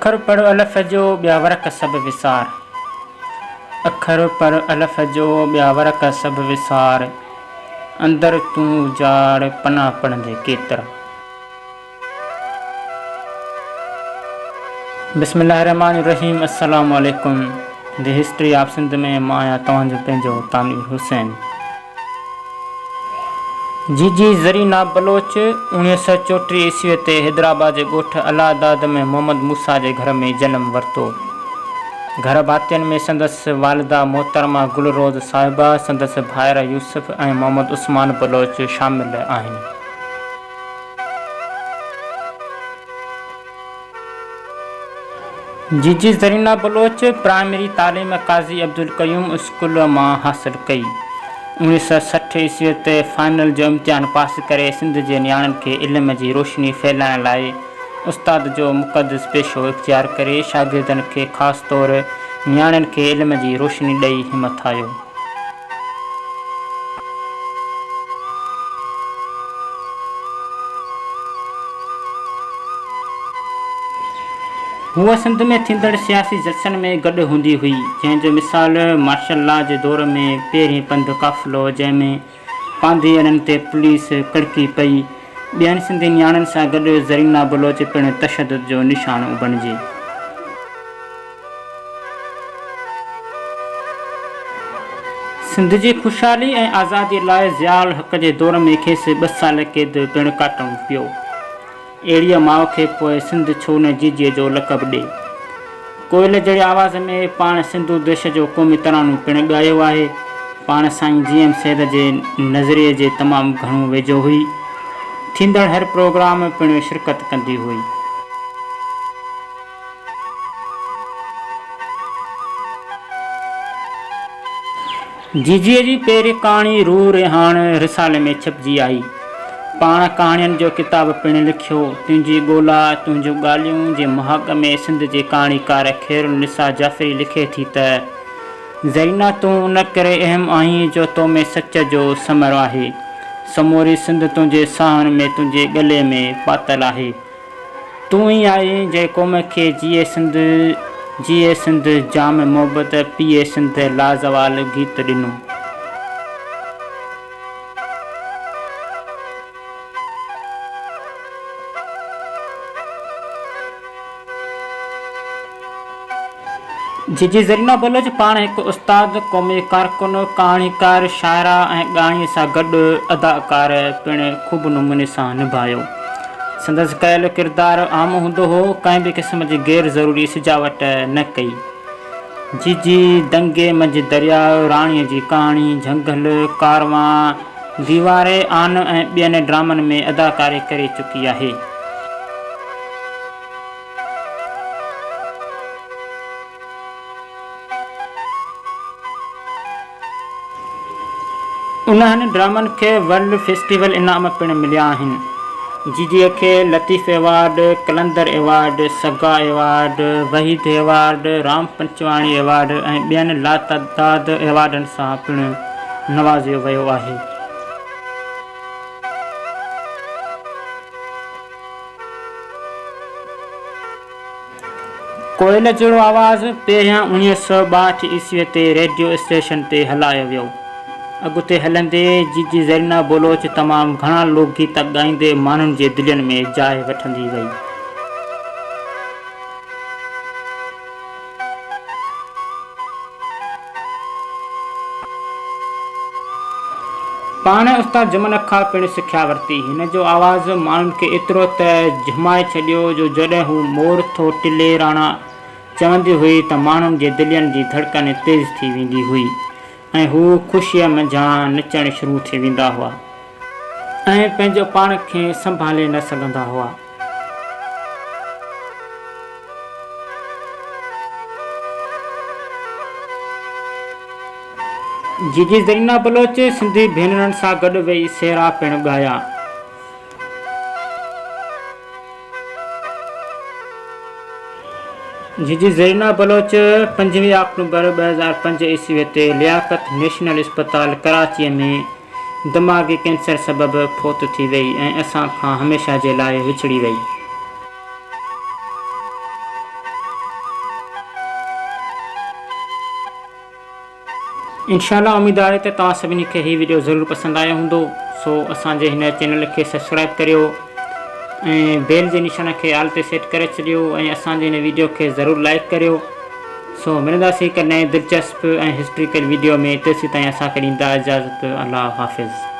अखर पर अलफ़ जो ॿिया वरक सभु विसार। अखर पर अलफ़ जो ॿिया वरक सभु विसार। अंदर तूं उजाड़ पना पढ़ंदे केतिरा। बिस्मिल्लाहिर्रहमानिर्रहीम। अस्सलामु अलैकुम। द हिस्ट्री ऑफ सिंध में मां आहियां तव्हांजो पंहिंजो तानवीर हुसैन। जीजी ज़रीना बलोच 1934 ईस्वी ते हैदराबाद जे ॻोठ अलादाद में मोहम्मद मूसा जे घर में जनमु वरितो। घर भातियुनि में संदसि वालिदा मोहतरमा गुलरोज़ साहिबा, संदसि भाइर यूसुफ ऐं मोहम्मद उस्मान बलोच शामिल आहिनि। जीजी ज़रीना बलोच प्राइमरी तालीम काज़ी अब्दुल क़यूम स्कूल मां हासिलु कई। 1960 ईस्वी ते फाइनल जो इम्तिहान पास करे सिंध जे नियाणियुनि खे इल्म जी रोशनी फैलाइण लाइ उस्ताद जो मुक़दस पेशो इख़्तियार करे शागिर्दनि खे ख़ासि तौरु नियाणियुनि खे इल्म जी रोशनी ॾेई हिमथायो। हूअ सिंध में थींदड़ सियासी जलसनि में गॾु हूंदी हुई, जंहिंजो मिसाल मार्शल लॉ जे दौर में पहिरीं पंधु क़ाफ़िलो जंहिंमें पांधीअड़नि ते पुलिस कड़की पई। ॿियनि सिंधी नियाणियुनि सां गॾु ज़रीना बलोच पिणु तशदुद जो निशानु बणिजे। सिंध जी ख़ुशहाली ऐं आज़ादीअ लाइ ज़ियाउल हक़ जे दौर में खेसि 2 साल क़ैद पिणु काटणो पियो। अहिड़ीअ माउ खे पोइ सिंध छो न जीजीअ जो लक़ब ॾे। कोयल जहिड़े आवाज़ में पाण सिंधु देश जो क़ौमी तरानो पिणु ॻायो आहे। पाण साईं GM सैद जे नज़रिए जे तमामु घणो वेझो हुई। थींदड़ हर प्रोग्राम पिणु शिरकत कंदी हुई। जीजीअ जी पहिरीं कहाणी रूह रेहान रिसाले में छपिजी आई। पाण कहाणियुनि जो किताबु पिणु लिखियो। तुंहिंजी ॻोल्हा तुंहिंजूं ॻाल्हियूं जे मुहाग में सिंध जे कहाणीकार खैरुनिसा जाफ़री लिखे थी त ज़रीना तूं उन करे अहम आहीं जो तो में सच जो समर आहे। समूरी सिंध तुंहिंजे साहनि में तुंहिंजे गले में पातल आहे। तूं ई आहीं जंहिं क़ौम खे जिए सिंध जाम मोहबत पीए सिंध लाज़वाल गीत ॾिनो। जीजी ज़रीना बलोच पाण हिकु उस्ताद, क़ौमी कारकुन, कहाणीकार, शाइरा ऐं ॻाणीअ सां गॾु अदाकार पिणु ख़ूब नमूने सां निभायो। संदसि कयल किरदारु आम हूंदो हो, कंहिं बि क़िस्म जी गैर ज़रूरी सिजावट न कई। जीजी दंगे मंझि दरियाउ, राणीअ जी कहाणी, झंगल, कारवां, दीवारे आन ऐं ॿियनि ड्रामनि में अदाकारी करे चुकी आहे। उन्हनि ड्रामनि खे वर्ल्ड फेस्टिवल इनाम पिणु मिलिया आहिनि। जीजीअ खे Latif award, Qalandar award, Saga award, Waheed award, Ram Panchwani award ऐं ॿियनि लातदाद एवार्डनि सां पिणु नवाज़ियो वियो आहे। कोयल जहिड़ो आवाज़ पहिरियां 1962 ईस्वीअ ते रेडियो स्टेशन ते हलायो वियो। अॻिते हलंदे जीजी ज़रीना बलोच तमामु घणा लोकगीत ॻाईंदे माण्हुनि जे दिलनि में जाइ वठंदी वई। पाण उस्ताद जमन खां पिणु सिख्या वरिती। हिन जो आवाज़ माण्हुनि खे एतिरो त झमाए छॾियो जो जॾहिं हू मोर थो टिले राणा चवंदी हुई त माण्हुनि जे दिलनि जी धड़कन तेज़ थी वेंदी हुई ऐं हू ख़ुशीअ मंझां नचणु शुरू थी वेंदा हुआ ऐं पंहिंजो पाण खे संभाले न सघंदा हुआ। जीजी ज़रीना बलोच सिंधी भेनरुनि सां गॾु वेही सेरा पिणु ॻाया। जीजी ज़रीना बलोच 25 अक्टूबर 2005 ईस्वी ते लियाकत नेशनल अस्पताल कराचीअ में दिमाग़ी कैंसर सबबि फ़ौत थी वई ऐं असां खां हमेशह जे लाइ विछड़ी वई। इंशाल्लाह उम्मीद आहे त तव्हां सभिनी खे हीअ वीडियो ज़रूरु पसंदि आयो हूंदो। सो असांजे हिन चैनल खे सब्सक्राइब करियो ऐं बेल जे निशान खे आल ते सेट करे छॾियो ऐं असांजे हिन वीडियो खे ज़रूरु लाइक करियो। सो मिलंदासीं हिकु नए दिलचस्प ऐं हिस्ट्रिकल वीडियो में। तेसीं ताईं असांखे ॾींदा इजाज़त। अल्लाह हाफ़िज़।